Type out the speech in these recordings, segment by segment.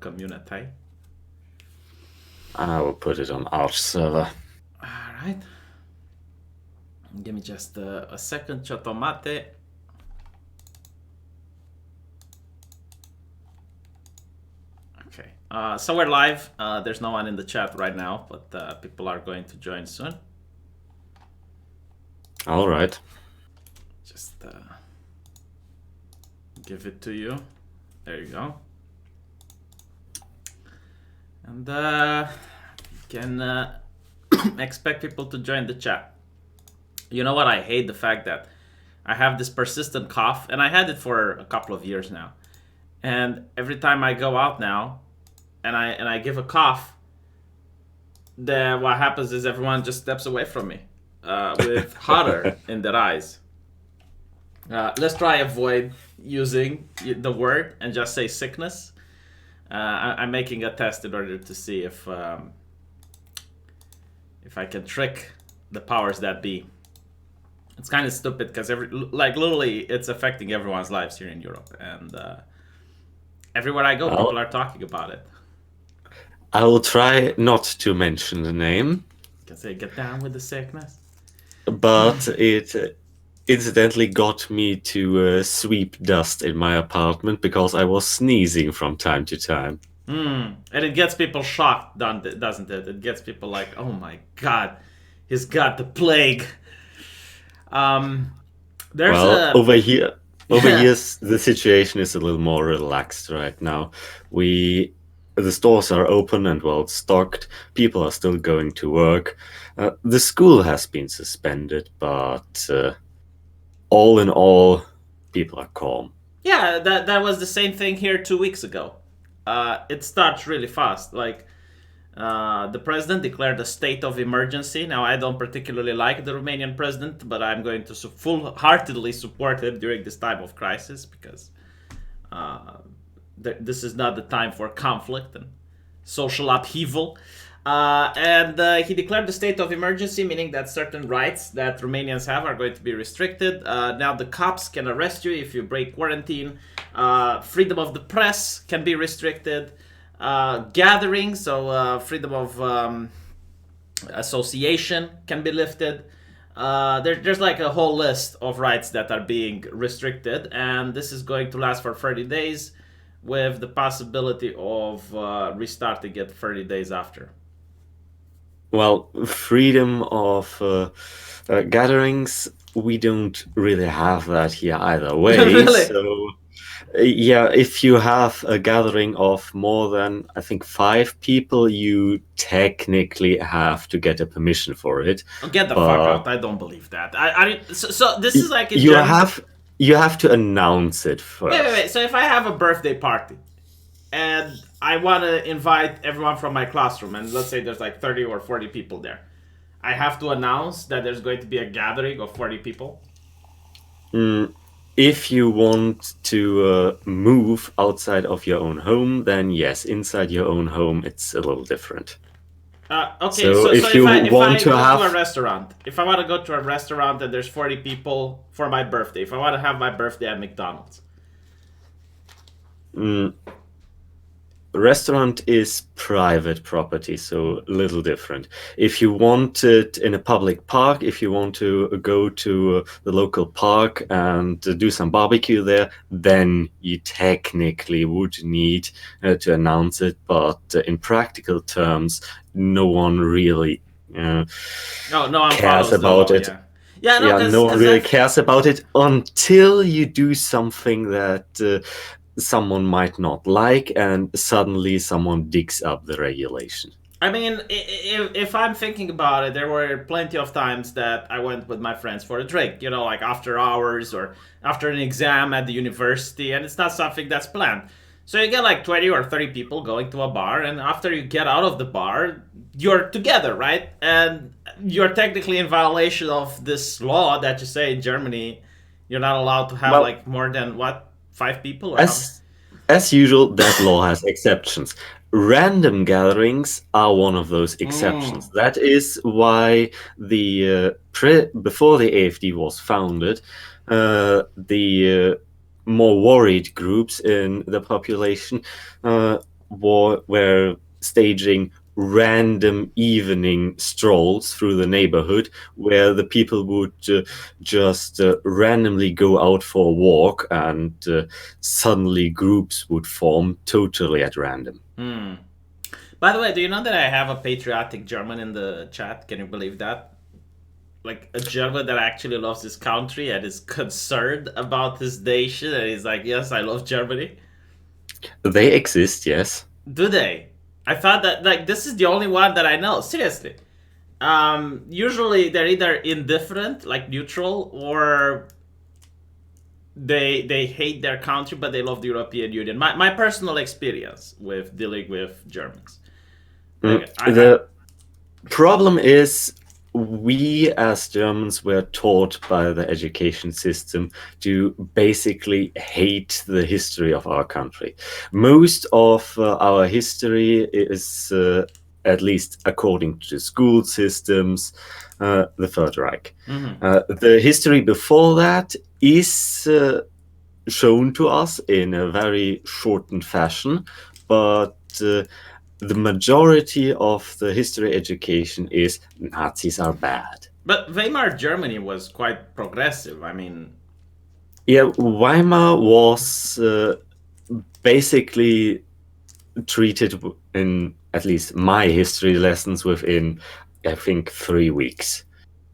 community. I will put it on Arch server. All right. Give me just a second, Chotomate. Okay. So we're live. There's no one in the chat right now, but people are going to join soon. All right. Just give it to you. There you go. And you can expect people to join the chat. You know what? I hate the fact that I have this persistent cough, and I had it for a couple of years now. And every time I go out now, and I give a cough, then what happens is everyone just steps away from me with horror in their eyes. Let's try avoid using the word and just say sickness. I'm making a test in order to see if I can trick the powers that be. It's kind of stupid because literally it's affecting everyone's lives here in Europe, and everywhere I go, people are talking about it. I will try not to mention the name. Can say get down with the sickness. But it incidentally got me to sweep dust in my apartment because I was sneezing from time to time. And it gets people shocked, doesn't it? It gets people like, oh my god, he's got the plague. Over here, the situation is a little more relaxed right now. The stores are open and well stocked. People are still going to work. The school has been suspended, but all in all, people are calm. Yeah, that was the same thing here 2 weeks ago. It starts really fast. Like, the president declared a state of emergency. Now, I don't particularly like the Romanian president, but I'm going to full-heartedly support him during this time of crisis because this is not the time for conflict and social upheaval. And he declared the state of emergency, meaning that certain rights that Romanians have are going to be restricted. Now the cops can arrest you if you break quarantine. Freedom of the press can be restricted. Gatherings, so freedom of association can be lifted. There's like a whole list of rights that are being restricted, and this is going to last for 30 days with the possibility of restarting it 30 days after. Well, freedom of gatherings, we don't really have that here either way. Really? So, yeah, if you have a gathering of more than, I think, 5 people, you technically have to get a permission for it. Get the fuck out! I don't believe that. So this is like you have to announce it first. Wait. So if I have a birthday party and I want to invite everyone from my classroom, and let's say there's like 30 or 40 people there, I have to announce that there's going to be a gathering of 40 people? If you want to move outside of your own home, then yes, inside your own home, it's a little different. Okay, so if I go to a restaurant, if I want to go to a restaurant and there's 40 people for my birthday, if I want to have my birthday at McDonald's. Restaurant is private property, so a little different. If you want it in a public park, if you want to go to the local park and do some barbecue there, then you technically would need to announce it. But in practical terms, no one really cares about it. No one really cares about it until you do something that someone might not like, and suddenly someone digs up the regulation. I mean, if I'm thinking about it, there were plenty of times that I went with my friends for a drink, like after hours or after an exam at the university, and it's not something that's planned. So you get like 20 or 30 people going to a bar, and after you get out of the bar, you're together, right? And you're technically in violation of this law that you say in Germany you're not allowed to have more than, 5 people? Or as usual, that law has exceptions. Random gatherings are one of those exceptions. That is why before the AfD was founded, the more worried groups in the population were staging random evening strolls through the neighborhood where the people would just randomly go out for a walk, and suddenly groups would form totally at random. Hmm. By the way, do you know that I have a patriotic German in the chat? Can you believe that? Like a German that actually loves his country and is concerned about his nation, and he's like, "Yes, I love Germany." They exist, yes. Do they? I thought that like this is the only one that I know. Seriously. Usually they're either indifferent, like neutral, or they hate their country but they love the European Union. My personal experience with dealing with Germans. Like, The problem is, we as Germans were taught by the education system to basically hate the history of our country. Most of our history is, at least according to school systems, the Third Reich. The history before that is shown to us in a very shortened fashion, but the majority of the history education is Nazis are bad. But Weimar Germany was quite progressive. I mean, yeah, Weimar was basically treated in at least my history lessons within, I think, 3 weeks.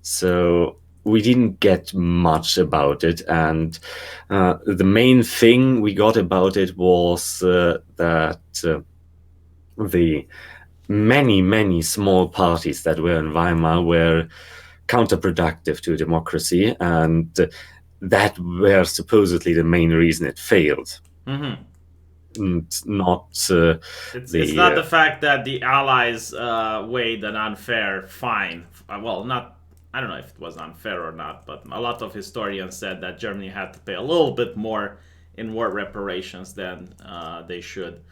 So we didn't get much about it, and the main thing we got about it was that the many small parties that were in Weimar were counterproductive to democracy, and that were supposedly the main reason it failed. And not it's not the fact that the Allies weighed an unfair fine. Well, not, I don't know if it was unfair or not, but a lot of historians said that Germany had to pay a little bit more in war reparations than they should.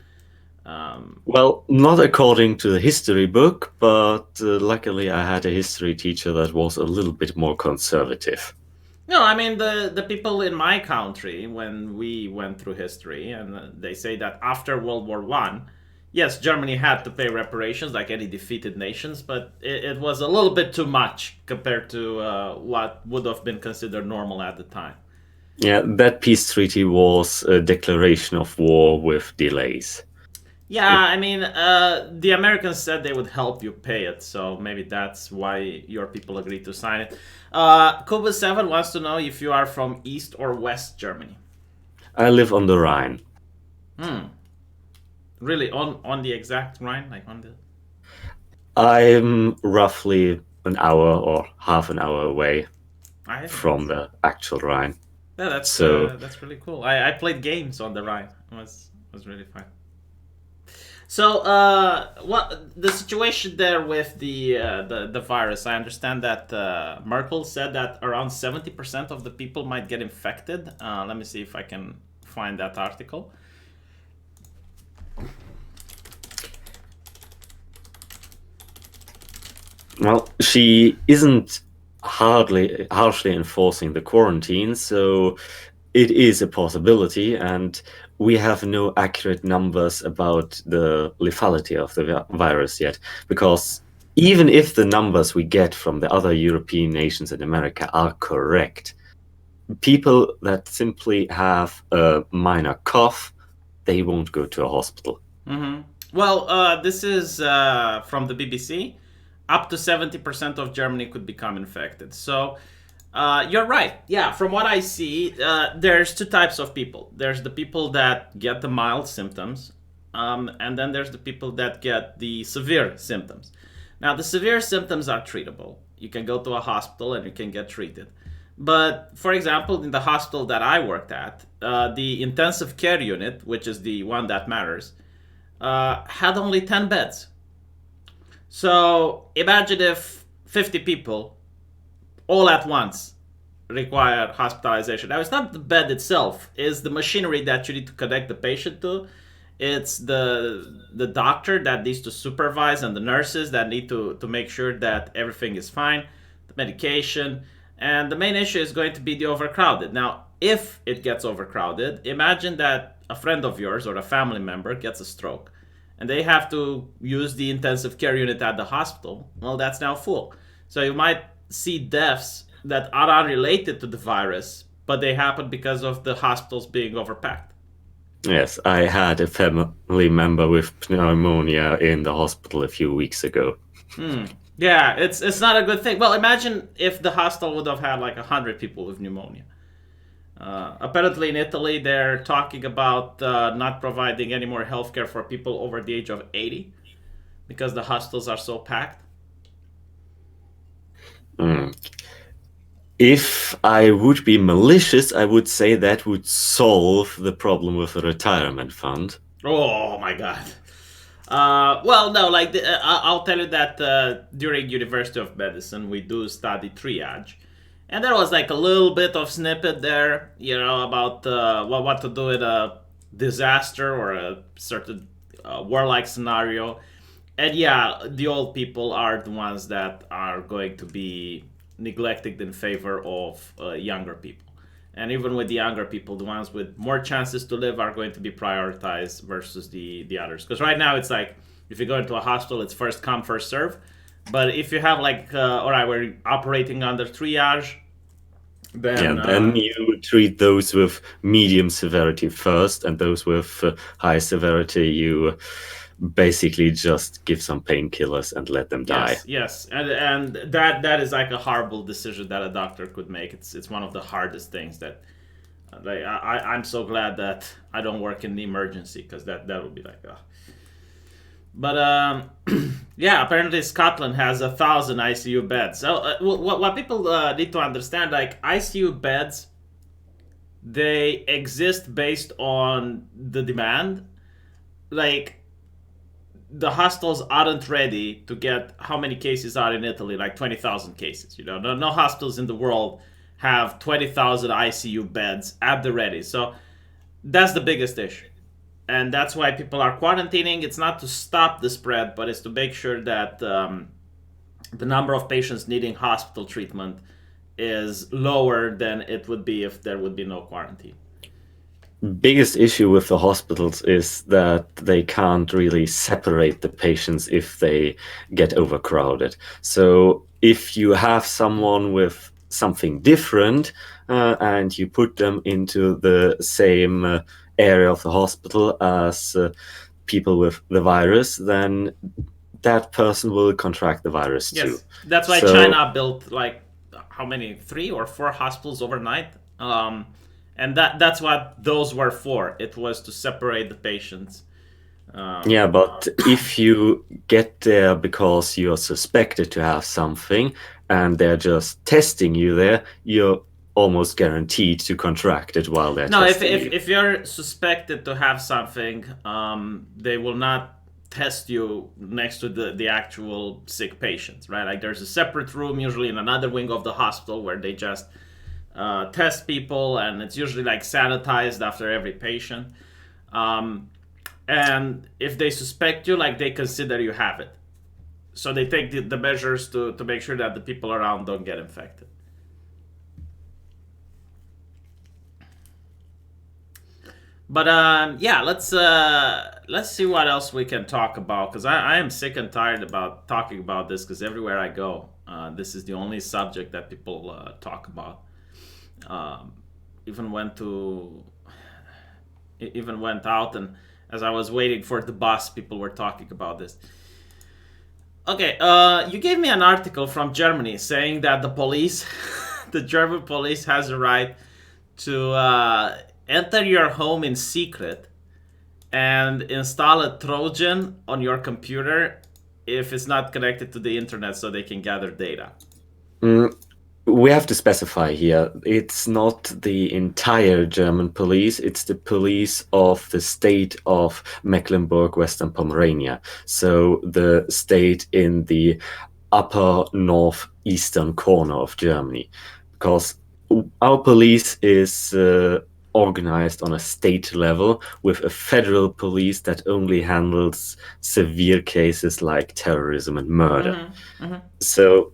Well, not according to the history book, but luckily I had a history teacher that was a little bit more conservative. No, I mean the people in my country, when we went through history, and they say that after World War One, yes, Germany had to pay reparations like any defeated nations, but it was a little bit too much compared to what would have been considered normal at the time. Yeah, that peace treaty was a declaration of war with delays. Yeah, I mean, the Americans said they would help you pay it, so maybe that's why your people agreed to sign it. Kuba7 wants to know if you are from East or West Germany. I live on the Rhine. Really, on the exact Rhine, like on the. I'm roughly an hour or half an hour away from the actual Rhine. Yeah, that's really cool. I played games on the Rhine. It was really fun. So, what the situation there with the virus? I understand that Merkel said that around 70% of the people might get infected. Let me see if I can find that article. Well, she isn't harshly enforcing the quarantine, so it is a possibility, and we have no accurate numbers about the lethality of the virus yet, because even if the numbers we get from the other European nations and America are correct, people that simply have a minor cough, they won't go to a hospital. Well, this is from the BBC. Up to 70% of Germany could become infected. So you're right. Yeah, from what I see, there's two types of people. There's the people that get the mild symptoms, and then there's the people that get the severe symptoms. Now, the severe symptoms are treatable. You can go to a hospital and you can get treated. But, for example, in the hospital that I worked at, the intensive care unit, which is the one that matters, had only 10 beds. So imagine if 50 people all at once require hospitalization. Now, it's not the bed itself, it's the machinery that you need to connect the patient to. It's the doctor that needs to supervise and the nurses that need to make sure that everything is fine, the medication. And the main issue is going to be the overcrowded. Now, if it gets overcrowded, imagine that a friend of yours or a family member gets a stroke. and they have to use the intensive care unit at the hospital, well, that's now full. So you might see deaths that are unrelated to the virus, but they happen because of the hospitals being overpacked. Yes, I had a family member with pneumonia in the hospital a few weeks ago. Yeah, it's not a good thing. Well, imagine if the hospital would have had like 100 people with pneumonia. Apparently, in Italy, they're talking about not providing any more healthcare for people over the age of 80 because the hospitals are so packed. If I would be malicious, I would say that would solve the problem with the retirement fund. Oh my god. Well, no, like I'll tell you that during University of Medicine we do study triage, and there was like a little bit of snippet there, about what to do in a disaster or a certain warlike scenario, and yeah, the old people are the ones that are going to be neglected in favor of younger people. And even with the younger people, the ones with more chances to live are going to be prioritized versus the others. Because right now it's like if you go into a hospital, it's first come first serve. But if you have like, all right, we're operating under triage, then then you treat those with medium severity first, and those with high severity you basically just give some painkillers and let them die. Yes, and that is like a horrible decision that a doctor could make. It's one of the hardest things that. Like I'm so glad that I don't work in the emergency because that would be like. But yeah, apparently Scotland has 1,000 ICU beds. So what people need to understand, like ICU beds, they exist based on the demand. Like the hospitals aren't ready to get how many cases are in Italy, like 20,000 cases. No hospitals in the world have 20,000 ICU beds at the ready. So that's the biggest issue. And that's why people are quarantining. It's not to stop the spread, but it's to make sure that the number of patients needing hospital treatment is lower than it would be if there would be no quarantine. Biggest issue with the hospitals is that they can't really separate the patients if they get overcrowded. So if you have someone with something different and you put them into the same area of the hospital as people with the virus, then that person will contract the virus too. Yes, that's why China built like how many, 3 or 4 hospitals overnight. And that's what those were for. It was to separate the patients. Yeah, but if you get there because you're suspected to have something and they're just testing you there, you're almost guaranteed to contract it while they're testing you. If you're suspected to have something, they will not test you next to the actual sick patients, right? Like there's a separate room, usually in another wing of the hospital, where they just test people, and it's usually like sanitized after every patient. And if they suspect you, like they consider you have it. So they take the measures to make sure that the people around don't get infected. But yeah, let's see what else we can talk about, because I am sick and tired about talking about this, because everywhere I go, this is the only subject that people talk about. Even went out, and as I was waiting for the bus, people were talking about this. Okay, you gave me an article from Germany saying that the police, the German police, has a right to enter your home in secret and install a Trojan on your computer if it's not connected to the internet, so they can gather data. We have to specify here, it's not the entire German police, it's the police of the state of Mecklenburg-Western Pomerania. So the state in the upper northeastern corner of Germany. Because our police is organized on a state level, with a federal police that only handles severe cases like terrorism and murder. So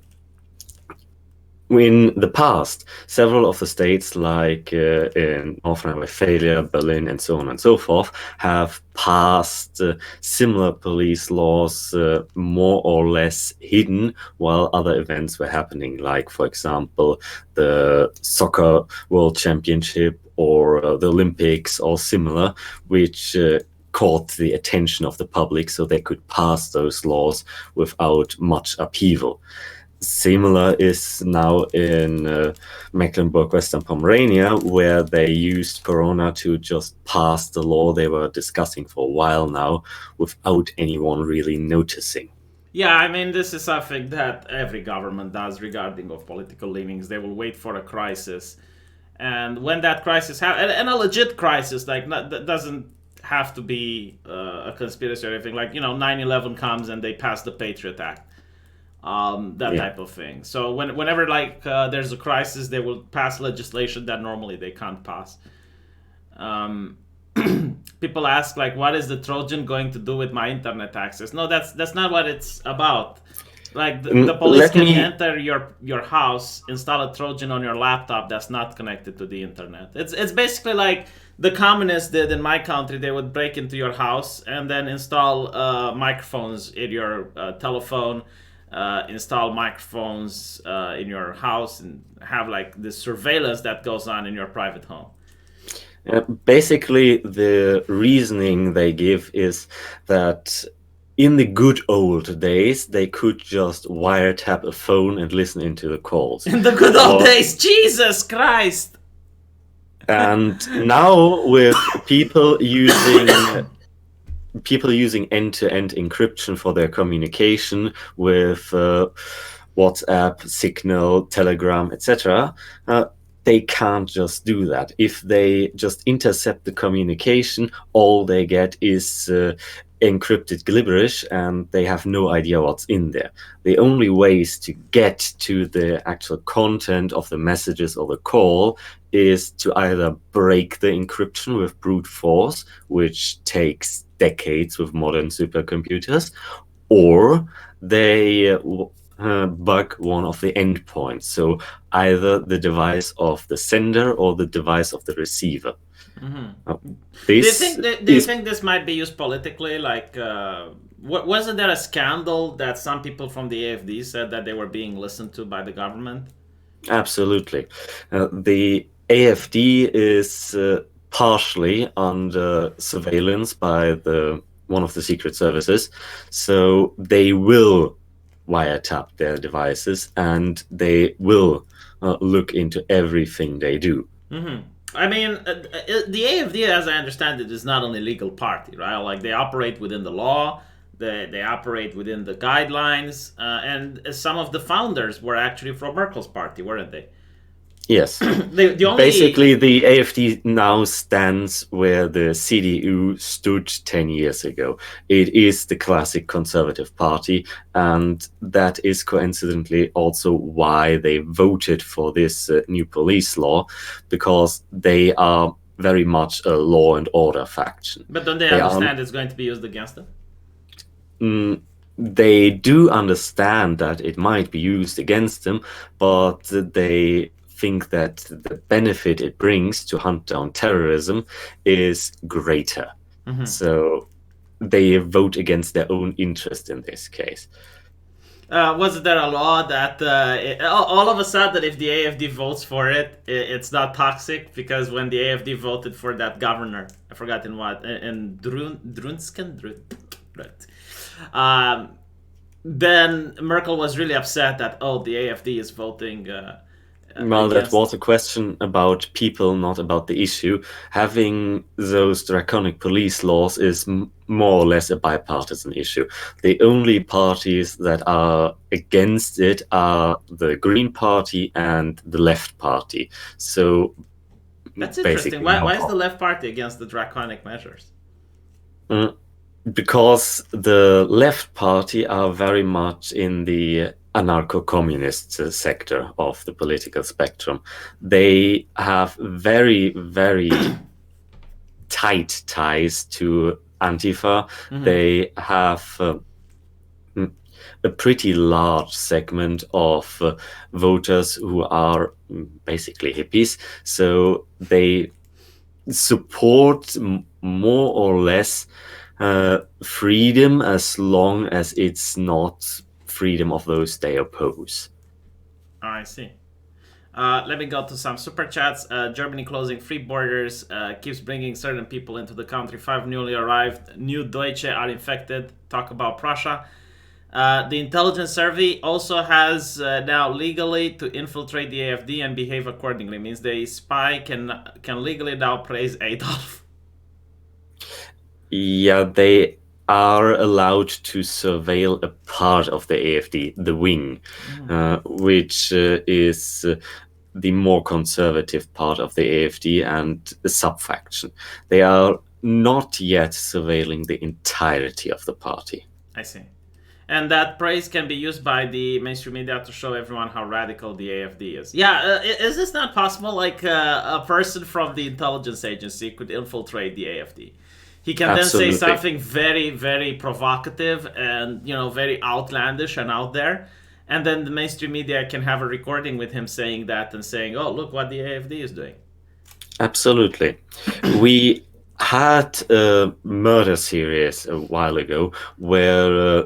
In the past, several of the states, like in North Rhine-Westphalia, Berlin, and so on and so forth, have passed similar police laws more or less hidden while other events were happening, like, for example, the Soccer World Championship or the Olympics or similar, which caught the attention of the public so they could pass those laws without much upheaval. Similar is now in Mecklenburg-Western Pomerania, where they used Corona to just pass the law they were discussing for a while now without anyone really noticing. Yeah, I mean, this is something that every government does regarding of political leanings. They will wait for a crisis, and when that crisis and a legit crisis, like that doesn't have to be a conspiracy or anything. Like 9/11 comes and they pass the Patriot Act, that Yeah. type of thing. So whenever there's a crisis, they will pass legislation that normally they can't pass. Um, People ask like, what is the Trojan going to do with my internet access? No, that's not what it's about. Like the police Let can me enter your house, install a Trojan on your laptop that's not connected to the internet. It's basically like the communists did in my country. They would break into your house and then install microphones in your telephone, install microphones in your house, and have like this surveillance that goes on in your private home. basically, the reasoning they give is that in the good old days, they could just wiretap a phone and listen into the calls. In the good old days, Jesus Christ! And now with people using end-to-end encryption for their communication with WhatsApp, Signal, Telegram, etc., they can't just do that. If they just intercept the communication, all they get is encrypted gibberish, and they have no idea what's in there. The only ways to get to the actual content of the messages or the call is to either break the encryption with brute force, which takes decades with modern supercomputers, or they bug one of the endpoints, so either the device of the sender or the device of the receiver. Do you think this might be used politically? Like, wasn't there a scandal that some people from the AFD said that they were being listened to by the government? Absolutely. The AFD is partially under surveillance by one of the secret services, so they will wiretap their devices and they will look into everything they do. I mean, the AFD, as I understand it, is not an illegal party, right? Like they operate within the law, they operate within the guidelines, and some of the founders were actually from Merkel's party, weren't they? Yes. Basically, the AFD now stands where the CDU stood 10 years ago. It is the classic conservative party, and that is coincidentally also why they voted for this new police law, because they are very much a law and order faction. But don't they understand it's going to be used against them? They do understand that it might be used against them, but they think that the benefit it brings to hunt down terrorism is greater. So they vote against their own interest in this case. Was there a law that all of a sudden, if the AFD votes for it, it's not toxic? Because when the AFD voted for that governor, I forgot in what, in Drunsken, then Merkel was really upset that the AFD is voting. Well, that was a question about people, not about the issue. Having those draconic police laws is more or less a bipartisan issue. The only parties that are against it are the Green Party and the Left Party. So that's interesting. Why is the Left Party against the draconic measures? Because the Left Party are very much in the anarcho-communist sector of the political spectrum. They have very, very tight ties to Antifa. They have Mm. A pretty large segment of voters who are basically hippies. So they support more or less freedom as long as it's not freedom of those they oppose. I see. Let me go to some super chats. Germany closing free borders keeps bringing certain people into the country. 5 newly arrived new Deutsche are infected. Talk about Prussia. The intelligence survey also has now legally to infiltrate the AFD and behave accordingly. Means the spy can legally now praise Adolf. Yeah, they are allowed to surveil a part of the AFD, the wing, which is the more conservative part of the AFD and a sub-faction. They are not yet surveilling the entirety of the party. I see. And that praise can be used by the mainstream media to show everyone how radical the AFD is. Yeah, is this not possible? Like a person from the intelligence agency could infiltrate the AFD. He can then say Absolutely. something very, very provocative and very outlandish and out there, and then the mainstream media can have a recording with him saying that and saying, "Oh, look what the AFD is doing." Absolutely. We had a murder series a while ago where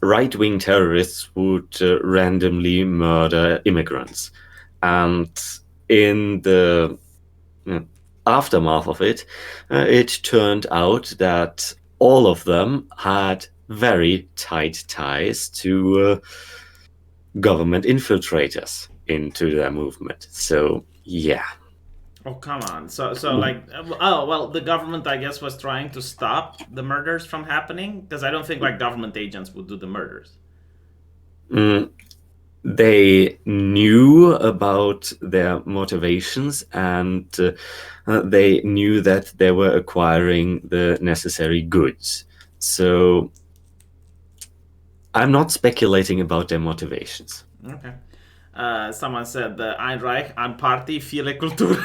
right-wing terrorists would randomly murder immigrants. And in the aftermath of it, it turned out that all of them had very tight ties to government infiltrators into their movement. So, yeah. Oh, come on. So like, oh, well, the government, I guess, was trying to stop the murders from happening because I don't think like government agents would do the murders. They knew about their motivations and they knew that they were acquiring the necessary goods. So I'm not speculating about their motivations. Okay. Someone said Ein Reich, ein Party, viele Kulturen.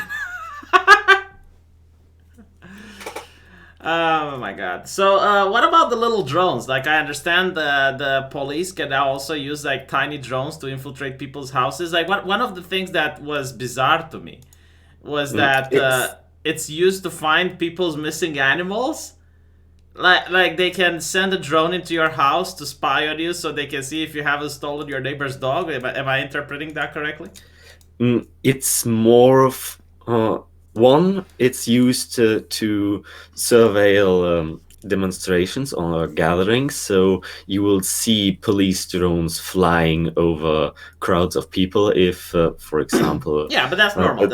Oh my god. So, what about the little drones? Like, I understand the police can now also use like tiny drones to infiltrate people's houses. Like, one of the things that was bizarre to me was that it's used to find people's missing animals. Like they can send a drone into your house to spy on you, so they can see if you haven't stolen your neighbor's dog. Am I interpreting that correctly? It's more of one. It's used to surveil demonstrations or gatherings. So you will see police drones flying over crowds of people. If, for example, Yeah, but that's normal.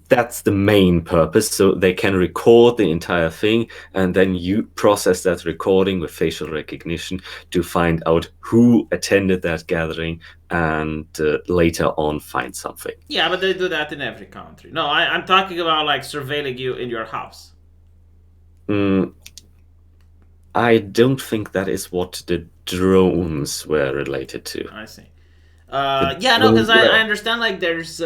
that's the main purpose. So they can record the entire thing, and then you process that recording with facial recognition to find out who attended that gathering and later on find something. Yeah, but they do that in every country. No, I'm talking about like surveilling you in your house. I don't think that is what the drones were related to. I see. Yeah, no, because I understand like there's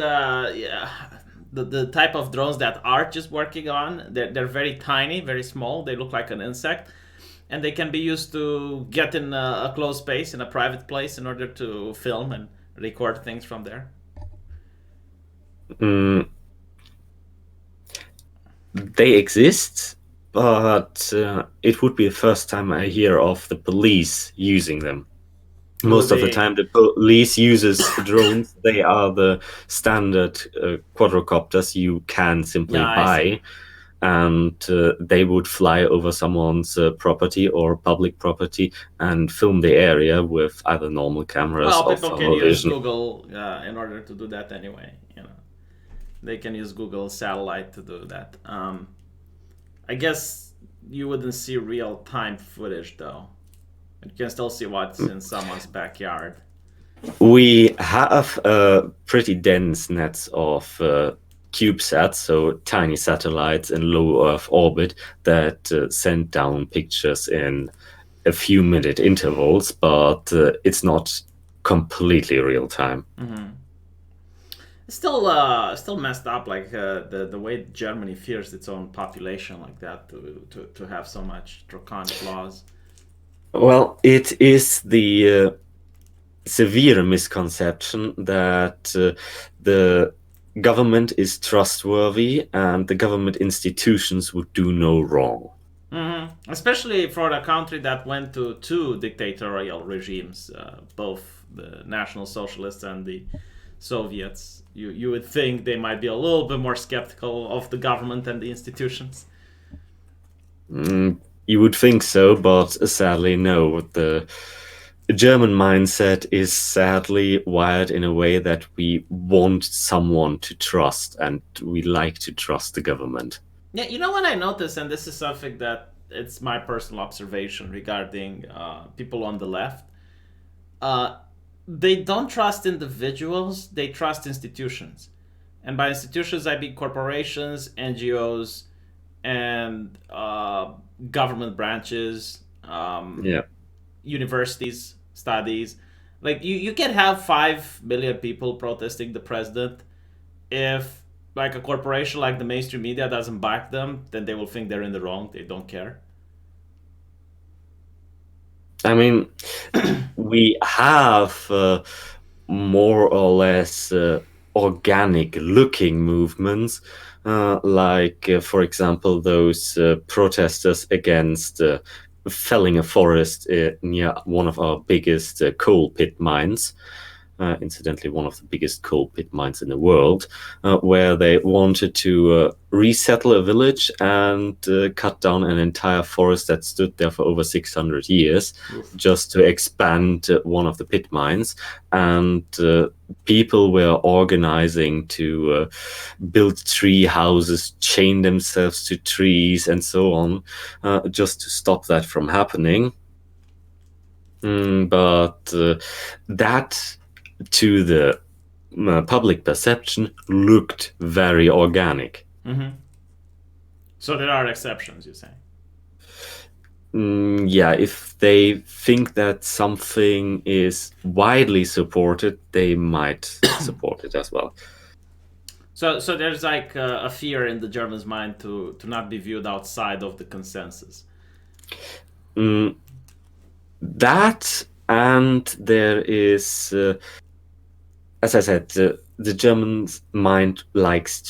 the type of drones that Arch is working on. They're very tiny, very small. They look like an insect, and they can be used to get in a closed space, in a private place, in order to film and record things from there. They exist, but it would be the first time I hear of the police using them. Most of the time, the police uses drones. They are the standard quadrocopters you can simply buy, and they would fly over someone's property or public property and film the area with either normal cameras or people can use Google in order to do that anyway. They can use Google satellite to do that. I guess you wouldn't see real-time footage though. You can still see what's in someone's backyard. We have pretty dense nets of CubeSats, so tiny satellites in low Earth orbit that send down pictures in a few minute intervals, but it's not completely real time. It's still messed up, like the way Germany fears its own population like that to have so much draconic laws. Well, it is the severe misconception that the government is trustworthy and the government institutions would do no wrong. Especially for a country that went to two dictatorial regimes, both the National Socialists and the Soviets. You would think they might be a little bit more skeptical of the government and the institutions. You would think so, but sadly, no. The German mindset is sadly wired in a way that we want someone to trust, and we like to trust the government. Yeah, you know what I noticed, and this is something that it's my personal observation regarding people on the left. Uh, they don't trust individuals; they trust institutions, and by institutions I mean corporations, NGOs, and government branches, Yeah. universities, studies. Like you can have 5 million people protesting the president. If like a corporation like the mainstream media doesn't back them, then they will think they're in the wrong. They don't care. I mean, we have more or less organic looking movements, like, for example, those protesters against felling a forest near one of our biggest coal pit mines. Incidentally, one of the biggest coal pit mines in the world, where they wanted to resettle a village and cut down an entire forest that stood there for over 600 years just to expand one of the pit mines. And people were organizing to build tree houses, chain themselves to trees, and so on, just to stop that from happening. But that, to the public perception, looked very organic. So there are exceptions, you say? Yeah, if they think that something is widely supported, they might support it as well. So there's like a fear in the Germans' mind to not be viewed outside of the consensus. That, and there is, as I said, the German's mind likes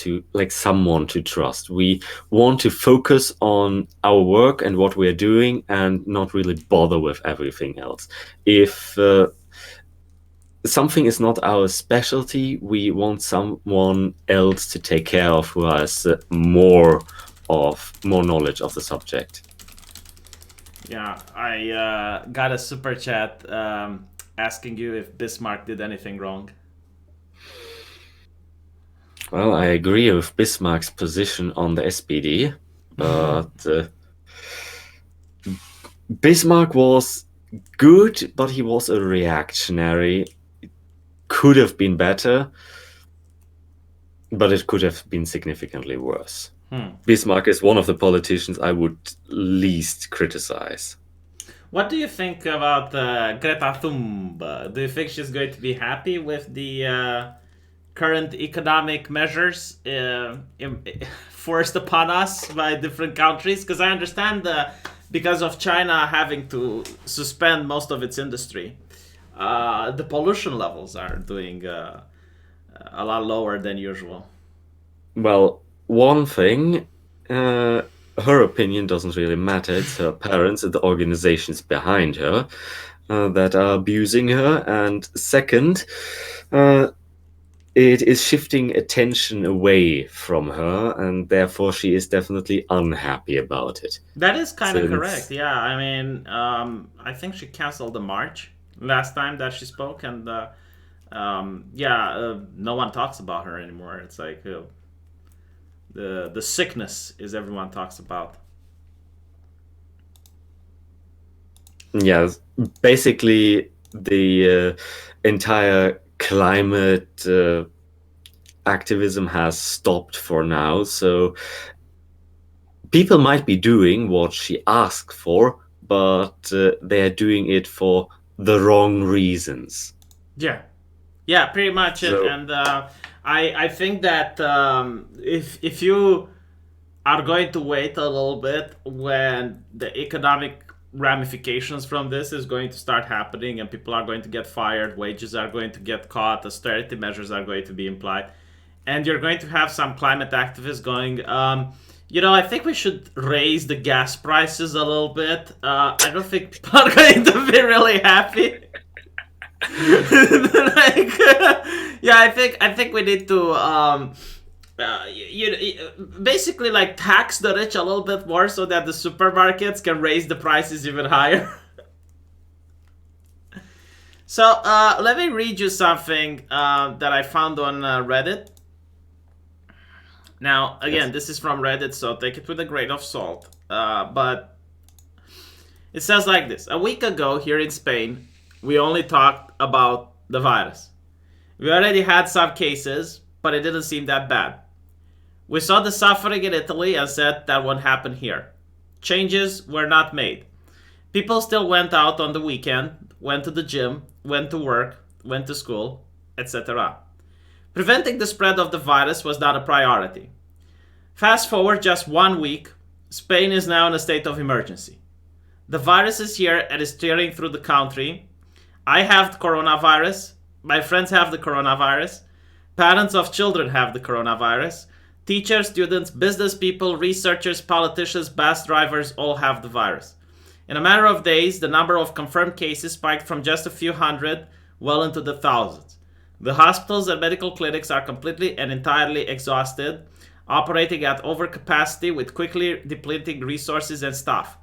someone to trust. We want to focus on our work and what we're doing, and not really bother with everything else. If something is not our specialty, we want someone else to take care of who has more knowledge of the subject. Yeah, I got a super chat asking you if Bismarck did anything wrong. Well, I agree with Bismarck's position on the SPD, but Bismarck was good, but he was a reactionary. Could have been better, but it could have been significantly worse. Bismarck is one of the politicians I would least criticize. What do you think about Greta Thunberg? Do you think she's going to be happy with the current economic measures forced upon us by different countries? Because I understand because of China having to suspend most of its industry, the pollution levels are doing a lot lower than usual. Well, one thing, her opinion doesn't really matter. It's her parents and the organizations behind her that are abusing her. And second, it is shifting attention away from her, and therefore she is definitely unhappy about it. That is kind of correct. Yeah, I mean, I think she canceled the march last time that she spoke, and no one talks about her anymore. It's like the sickness is everyone talks about. Yeah, basically the entire climate activism has stopped for now. So people might be doing what she asked for, but they're doing it for the wrong reasons. Yeah, pretty much it. And I think that if you are going to wait a little bit when the economic ramifications from this is going to start happening, and people are going to get fired, wages are going to get cut, austerity measures are going to be implied, and you're going to have some climate activists going, I think we should raise the gas prices a little bit. I don't think people are going to be really happy. I think we need to basically like tax the rich a little bit more so that the supermarkets can raise the prices even higher. So let me read you something that I found on Reddit. Now, again, This is from Reddit, so take it with a grain of salt. But it says like this. A week ago, here in Spain, we only talked about the virus. We already had some cases, but it didn't seem that bad. We saw the suffering in Italy and said that won't happen here. Changes were not made. People still went out on the weekend, went to the gym, went to work, went to school, etc. Preventing the spread of the virus was not a priority. Fast forward just 1 week, Spain is now in a state of emergency. The virus is here and is tearing through the country. I have the coronavirus. My friends have the coronavirus. Parents of children have the coronavirus. Teachers, students, business people, researchers, politicians, bus drivers all have the virus. In a matter of days, the number of confirmed cases spiked from just a few hundred well into the thousands. The hospitals and medical clinics are completely and entirely exhausted, operating at overcapacity with quickly depleting resources and staff.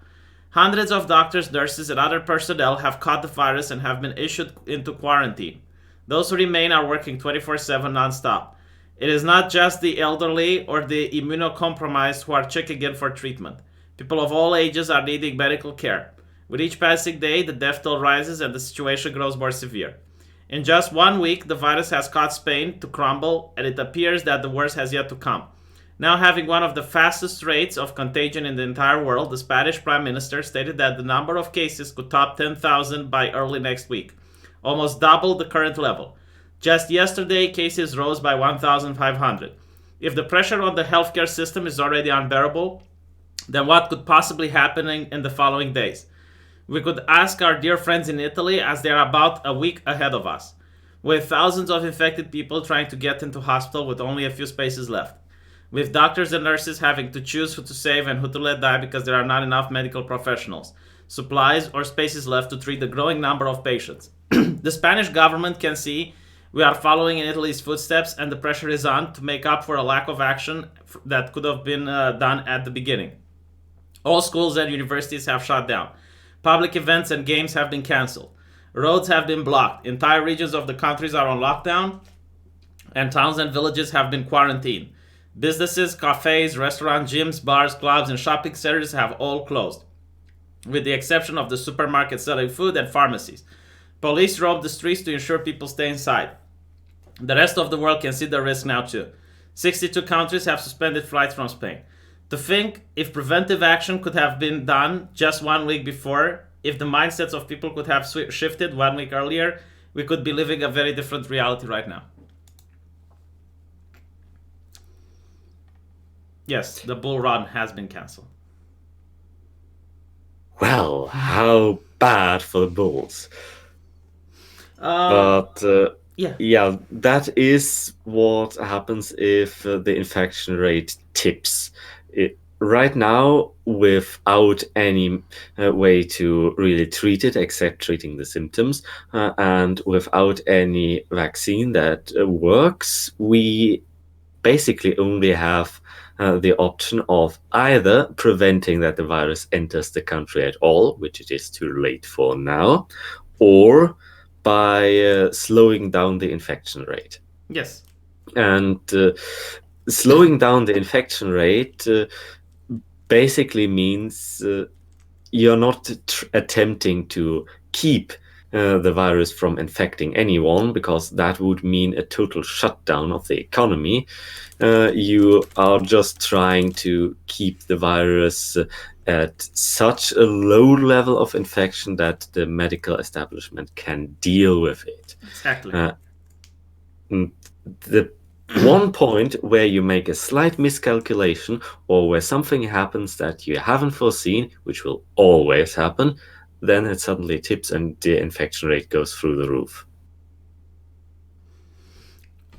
Hundreds of doctors, nurses, and other personnel have caught the virus and have been issued into quarantine. Those who remain are working 24/7 non-stop. It is not just the elderly or the immunocompromised who are checking in for treatment. People of all ages are needing medical care. With each passing day, the death toll rises and the situation grows more severe. In just 1 week, the virus has caused Spain to crumble, and it appears that the worst has yet to come. Now having one of the fastest rates of contagion in the entire world, the Spanish Prime Minister stated that the number of cases could top 10,000 by early next week, almost double the current level. Just yesterday, cases rose by 1,500. If the pressure on the healthcare system is already unbearable, then what could possibly happen in the following days? We could ask our dear friends in Italy, as they are about a week ahead of us, with thousands of infected people trying to get into hospital with only a few spaces left, with doctors and nurses having to choose who to save and who to let die because there are not enough medical professionals, supplies, or spaces left to treat the growing number of patients. The Spanish government can see we are following in Italy's footsteps, and the pressure is on to make up for a lack of action that could have been done at the beginning. All schools and universities have shut down. Public events and games have been cancelled. Roads have been blocked. Entire regions of the countries are on lockdown, and towns and villages have been quarantined. Businesses, cafes, restaurants, gyms, bars, clubs, and shopping centers have all closed, with the exception of the supermarkets selling food and pharmacies. Police roam the streets to ensure people stay inside. The rest of the world can see the risk now too. 62 countries have suspended flights from Spain. To think if preventive action could have been done just 1 week before, if the mindsets of people could have shifted 1 week earlier, we could be living a very different reality right now. Yes, the bull run has been cancelled. Well, how bad for the bulls. Yeah, that is what happens if the infection rate tips. Right now, without any way to really treat it except treating the symptoms, and without any vaccine that works, we basically only have the option of either preventing that the virus enters the country at all, which it is too late for now, or by slowing down the infection rate. Yes. And slowing down the infection rate basically means you're not attempting to keep the virus from infecting anyone, because that would mean a total shutdown of the economy. You are just trying to keep the virus at such a low level of infection that the medical establishment can deal with it. Exactly. The one point where you make a slight miscalculation or where something happens that you haven't foreseen, which will always happen, then it suddenly tips and the infection rate goes through the roof.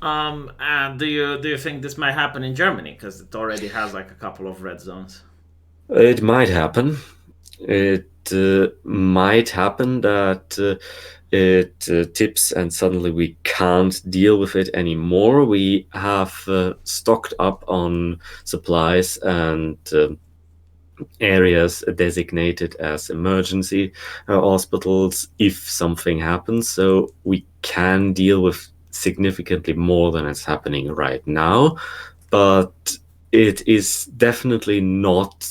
And do you think this might happen in Germany because it already has like a couple of red zones? It might happen. It might happen that it tips and suddenly we can't deal with it anymore. We have stocked up on supplies and areas designated as emergency hospitals if something happens, so we can deal with significantly more than is happening right now, but it is definitely not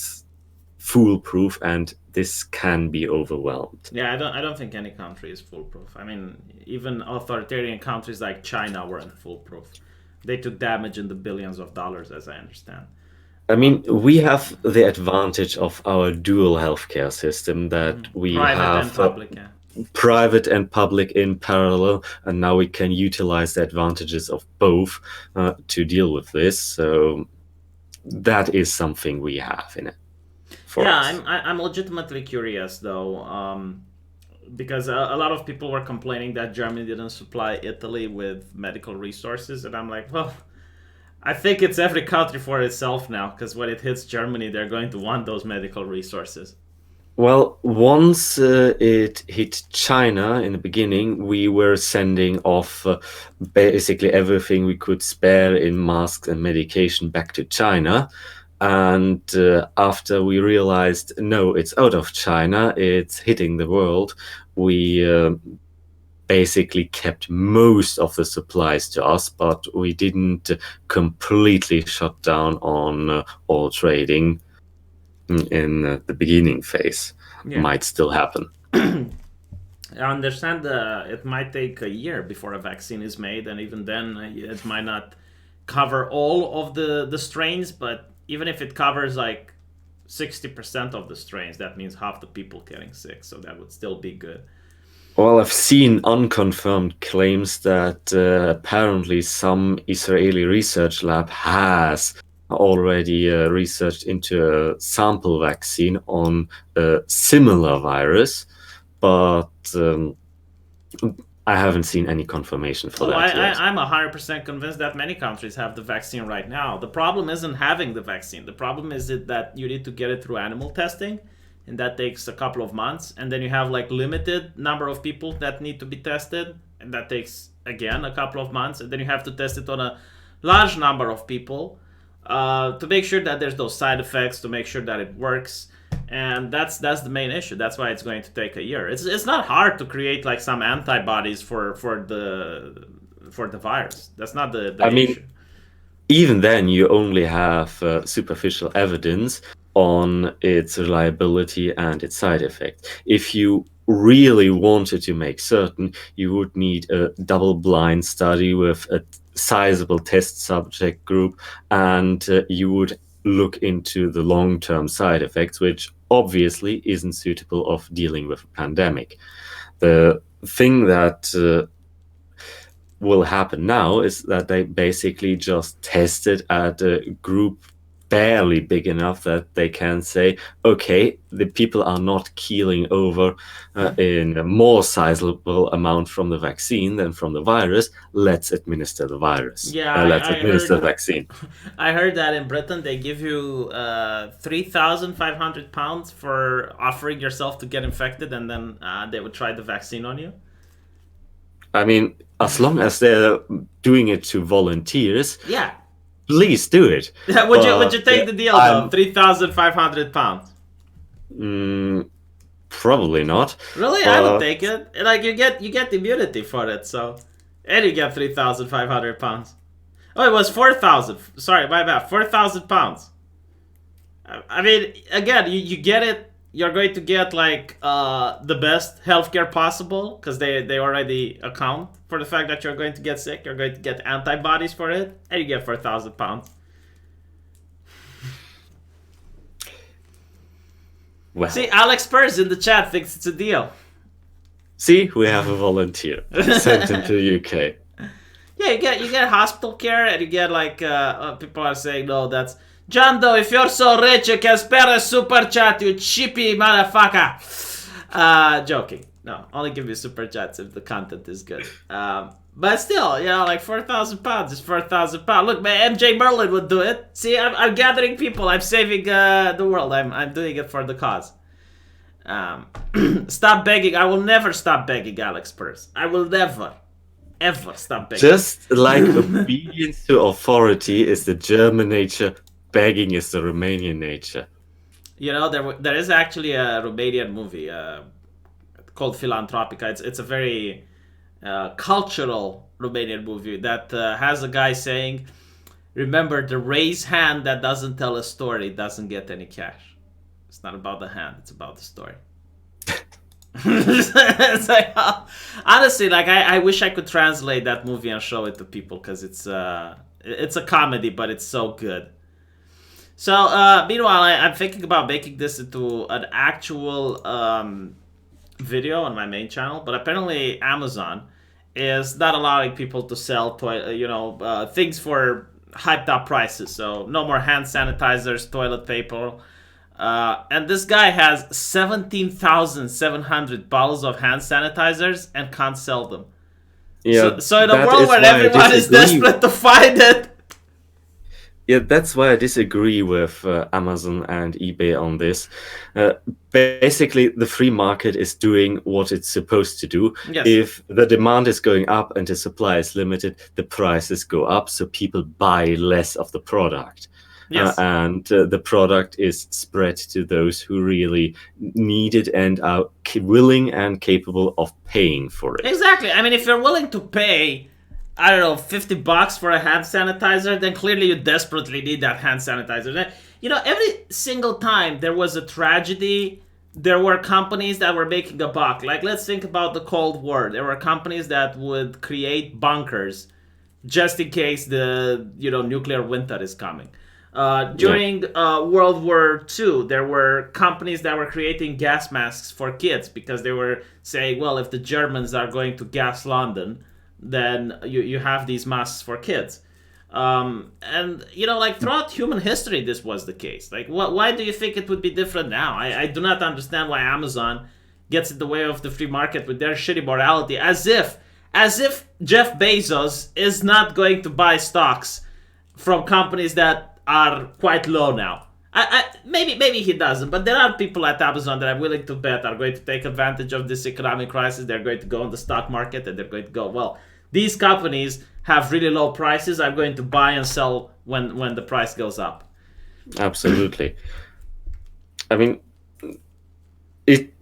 foolproof and this can be overwhelmed. Yeah, I don't think any country is foolproof. I mean, even authoritarian countries like China weren't foolproof. They took damage in the billions of dollars, as I understand. I mean, we have the advantage of our dual healthcare system that we Private and have public, yeah. private and public in parallel, and now we can utilize the advantages of both to deal with this. So that is something we have in it for Yeah, us. I'm legitimately curious though, because a lot of people were complaining that Germany didn't supply Italy with medical resources, and I'm like, well, I think it's every country for itself now, because when it hits Germany, they're going to want those medical resources. Well, once it hit China in the beginning, we were sending off basically everything we could spare in masks and medication back to China. And after we realized, no, it's out of China, it's hitting the world, we basically kept most of the supplies to us, but we didn't completely shut down on all trading in the beginning phase. Yeah. Might still happen. I understand it might take a year before a vaccine is made, and even then, it might not cover all of the strains, but even if it covers like 60% of the strains, that means half the people getting sick, so that would still be good. Well, I've seen unconfirmed claims that apparently some Israeli research lab has already researched into a sample vaccine on a similar virus, but I haven't seen any confirmation for that yet. I'm 100% convinced that many countries have the vaccine right now. The problem isn't having the vaccine. The problem is that you need to get it through animal testing, and that takes a couple of months. And then you have like limited number of people that need to be tested, and that takes again a couple of months. And then you have to test it on a large number of people to make sure that there's no side effects, to make sure that it works. And that's the main issue. That's why it's going to take a year. It's not hard to create like some antibodies for the virus. That's not the I mean, issue. even then, you only have superficial evidence on its reliability and its side effects. If you really wanted to make certain, you would need a double-blind study with a sizable test subject group, and you would look into the long-term side effects, which obviously isn't suitable of dealing with a pandemic. The thing that will happen now is that they basically just test it at a group barely big enough that they can say, okay, the people are not keeling over in a more sizable amount from the vaccine than from the virus. Let's administer the virus. Yeah, let's administer the vaccine. I heard that in Britain they give you 3,500 pounds for offering yourself to get infected, and then they would try the vaccine on you. I mean, as long as they're doing it to volunteers, Yeah. please do it. Would you take the deal though? 3,500 pounds. Probably not. Really, I would take it. Like you get immunity for it, so and you get 3,500 pounds. Oh, it was 4,000. Sorry, my bad. 4,000 pounds. I mean, again, you get it. You're going to get like the best healthcare possible because they already account for the fact that you're going to get sick. You're going to get antibodies for it, and you get 4,000 pounds. Well, See, Alex Purrs in the chat thinks it's a deal. see, we have a volunteer. Sent him to the UK. Yeah, you get hospital care, and you get like people are saying, no, that's John Doe. If you're so rich, you can spare a super chat, you cheapy motherfucker. Joking. No, only give you super chats if the content is good. But still, like £4,000 is £4,000. Look, man, MJ Merlin would do it. See, I'm gathering people. I'm saving the world. I'm doing it for the cause. Stop begging. I will never stop begging, Alex Purse. I will never, ever stop begging. Just like obedience to authority is the German nature, begging is the Romanian nature. There is actually a Romanian movie called Philantropica. It's a very cultural Romanian movie that has a guy saying, remember, the raised hand that doesn't tell a story doesn't get any cash. It's not about the hand, it's about the story. It's like, honestly, like I wish I could translate that movie and show it to people, because it's a comedy, but it's so good. So meanwhile, I'm thinking about making this into an actual video on my main channel, but apparently Amazon is not allowing people to sell things for hyped up prices. So no more hand sanitizers, toilet paper. And this guy has 17,700 bottles of hand sanitizers and can't sell them. Yeah, so in a world where everyone is desperate to find it. Yeah, that's why I disagree with Amazon and eBay on this. Basically, the free market is doing what it's supposed to do. Yes. If the demand is going up and the supply is limited, the prices go up, so people buy less of the product. Yes. And the product is spread to those who really need it and are willing and capable of paying for it. Exactly. I mean, if you're willing to pay, I don't know, $50 for a hand sanitizer, then clearly you desperately need that hand sanitizer. Every single time there was a tragedy, there were companies that were making a buck. Like, let's think about the Cold War. There were companies that would create bunkers just in case the, nuclear winter is coming. During World War II, there were companies that were creating gas masks for kids because they were saying, well, if the Germans are going to gas London, then you have these masks for kids. And, throughout human history, this was the case. Like, why do you think it would be different now? I do not understand why Amazon gets in the way of the free market with their shitty morality, as if Jeff Bezos is not going to buy stocks from companies that are quite low now. Maybe he doesn't, but there are people at Amazon that I'm willing to bet are going to take advantage of this economic crisis. They're going to go on the stock market and they're going to go, well, these companies have really low prices. I'm going to buy and sell when the price goes up. Absolutely. I mean, it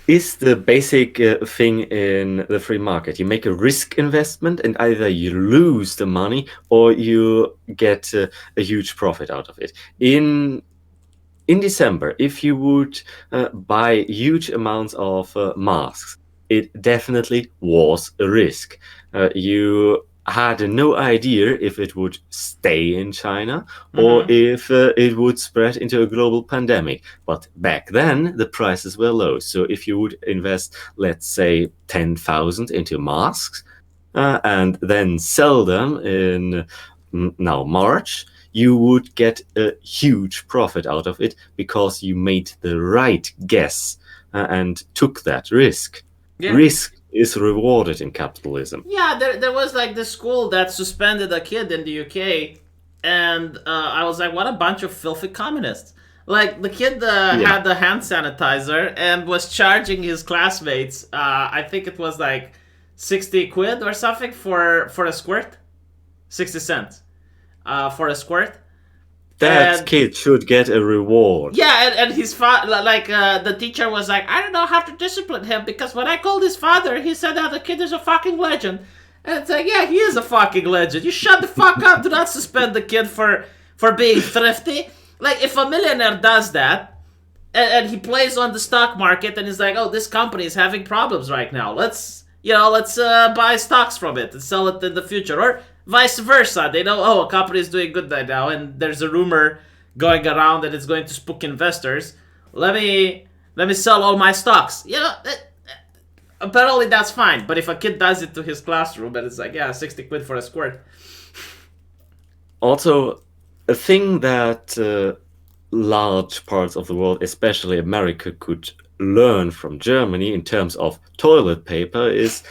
is the basic thing in the free market. You make a risk investment and either you lose the money or you get a huge profit out of it. In December, if you would buy huge amounts of masks, it definitely was a risk. You had no idea if it would stay in China or if it would spread into a global pandemic. But back then, the prices were low. So if you would invest, let's say, 10,000 into masks and then sell them in now March, you would get a huge profit out of it because you made the right guess and took that risk. Yeah. Risk is rewarded in capitalism. Yeah, there was like this school that suspended a kid in the UK, and I was like, what a bunch of filthy communists. Like, the kid had the hand sanitizer and was charging his classmates, I think it was like 60 quid or something for a squirt. 60 cents for a squirt. That kid should get a reward. Yeah, and his the teacher was like, I don't know how to discipline him because when I called his father, he said that the kid is a fucking legend. And it's like, yeah, he is a fucking legend. You shut the fuck up. Do not suspend the kid for being thrifty. Like, if a millionaire does that, and he plays on the stock market and he's like, oh, this company is having problems right now. Let's buy stocks from it and sell it in the future. Or vice versa. They know, oh, a company is doing good right now, and there's a rumor going around that it's going to spook investors. Let me sell all my stocks. apparently that's fine. But if a kid does it to his classroom, then it's like, yeah, 60 quid for a squirt. Also, a thing that large parts of the world, especially America, could learn from Germany in terms of toilet paper is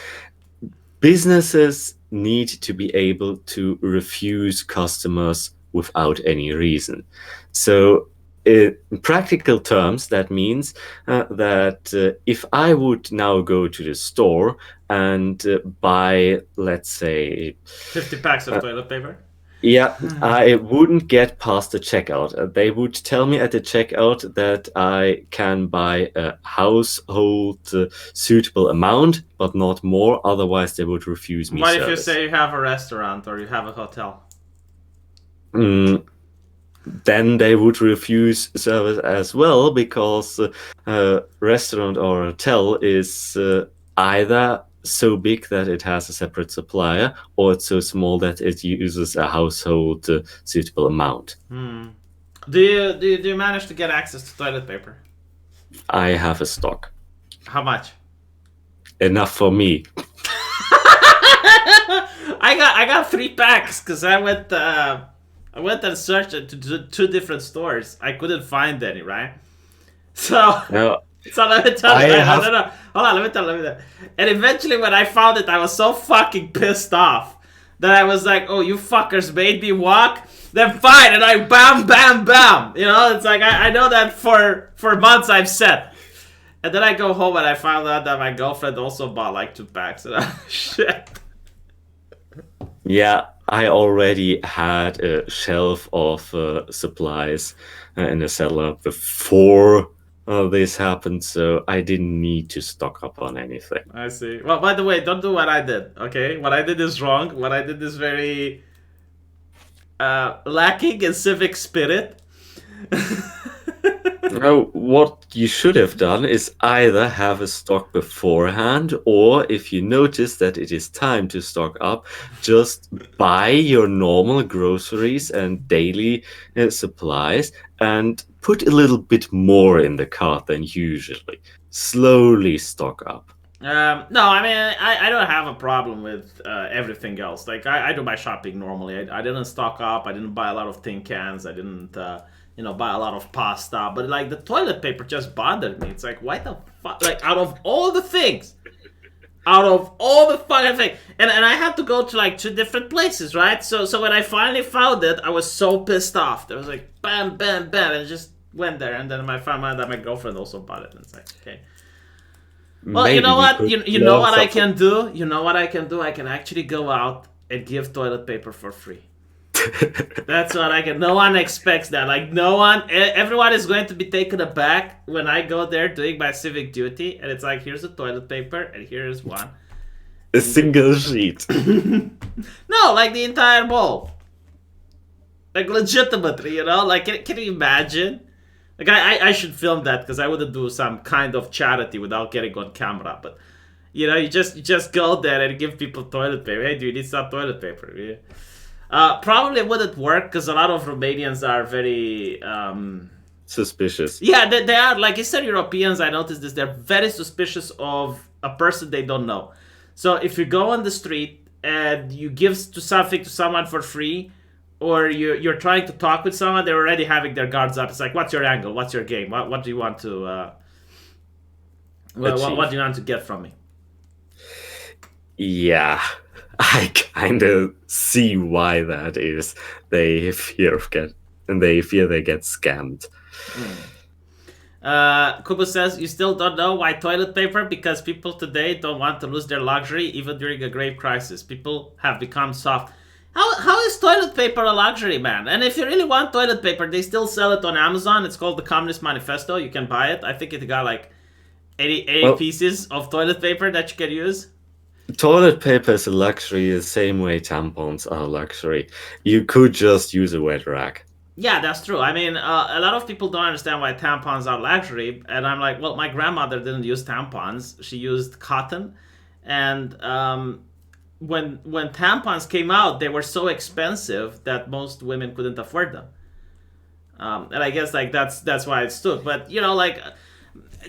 businesses need to be able to refuse customers without any reason. So, in practical terms, that means that if I would now go to the store and buy, let's say, 50 packs of toilet paper. yeah, I wouldn't get past the checkout. They would tell me at the checkout that I can buy a household suitable amount, but not more. Otherwise, they would refuse me What if you service. say you have a restaurant or you have a hotel? Then they would refuse service as well because a restaurant or hotel is either so big that it has a separate supplier, or it's so small that it uses a household suitable amount. Do you manage to get access to toilet paper? I have a stock. How much? Enough for me. I got 3 packs because I went and searched it to 2 different stores. I couldn't find any, right? So No, so let me tell you. I have- No. Hold on, let me tell you. And eventually, when I found it, I was so fucking pissed off that I was like, "Oh, you fuckers made me walk. Then fine." And I bam. You know, it's like I know that for months I've said. And then I go home and I found out that my girlfriend also bought like 2 packs. And shit. Yeah, I already had a shelf of supplies in the cellar before this happened, so I didn't need to stock up on anything. I see. Well, by the way, don't do what I did, okay? What I did is wrong. What I did is very lacking in civic spirit. No, what you should have done is either have a stock beforehand, or if you notice that it is time to stock up, just buy your normal groceries and daily supplies and put a little bit more in the cart than usually. Slowly stock up. No, I mean, I don't have a problem with everything else. Like, I do my shopping normally. I didn't stock up. I didn't buy a lot of tin cans. I didn't, buy a lot of pasta. But, like, the toilet paper just bothered me. It's like, why the fuck? Like, out of all the things, fucking things. And I had to go to, like, 2 different places, right? So when I finally found it, I was so pissed off. There was, like, bam, and it just went there. And then I found out that my girlfriend also bought it. And it's like, okay. Well, Maybe you know we what? could You know learn what I something. can do? You know what I can do? I can actually go out and give toilet paper for free. That's what I can. No one expects that. Like, everyone is going to be taken aback when I go there doing my civic duty. And it's like, here's the toilet paper, and here's one. A single sheet. No, like the entire bowl. Like, legitimately, you know? Like, can you imagine? Like, I should film that because I wouldn't do some kind of charity without getting on camera. But, you just go there and give people toilet paper. Hey, do you need some toilet paper? Yeah. Probably wouldn't work because a lot of Romanians are very... Suspicious. Yeah, they are. Like Eastern Europeans, I noticed this. They're very suspicious of a person they don't know. So if you go on the street and you give something to someone for free, or you're trying to talk with someone, they're already having their guards up. It's like, what's your angle? What's your game? What do you want to... what do you want to get from me? Yeah, I kind of see why that is. They fear they get scammed. Kubo says, you still don't know why toilet paper? Because people today don't want to lose their luxury even during a grave crisis. People have become soft. How is toilet paper a luxury, man? And if you really want toilet paper, they still sell it on Amazon. It's called the Communist Manifesto. You can buy it. I think it got like 80 pieces of toilet paper that you can use. Toilet paper is a luxury the same way tampons are a luxury. You could just use a wet rag. Yeah, that's true. I mean, a lot of people don't understand why tampons are luxury. And I'm like, well, my grandmother didn't use tampons. She used cotton. And when tampons came out, they were so expensive that most women couldn't afford them. And I guess like that's why it stood. But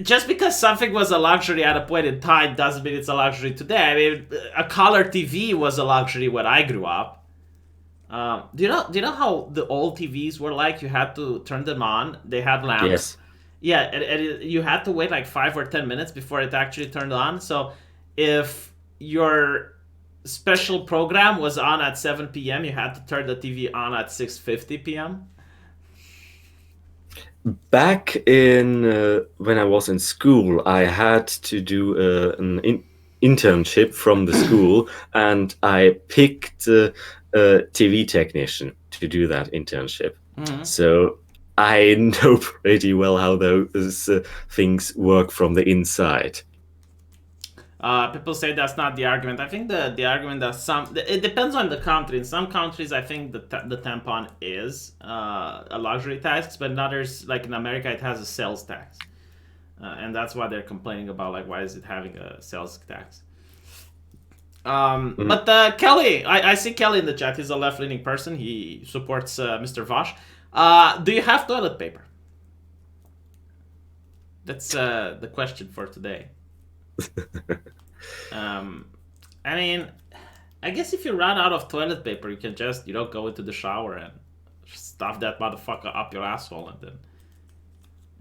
just because something was a luxury at a point in time doesn't mean it's a luxury today. I mean, a color TV was a luxury when I grew up. Do you know how the old TVs were like? You had to turn them on. They had lamps. Yes. Yeah, you had to wait like 5 or 10 minutes before it actually turned on. So if your special program was on at 7 p.m., you had to turn the TV on at 6:50 p.m. Back in when I was in school, I had to do internship from the school, and I picked a TV technician to do that internship. So I know pretty well how those things work from the inside. People say that's not the argument. I think the argument that it depends on the country. In some countries, I think the tampon is a luxury tax, but in others, like in America, it has a sales tax, and that's why they're complaining about like why is it having a sales tax. But Kelly, I see Kelly in the chat. He's a left leaning person. He supports Mr. Vosh. Do you have toilet paper? That's the question for today. I mean, I guess if you run out of toilet paper, you can just go into the shower and stuff that motherfucker up your asshole, and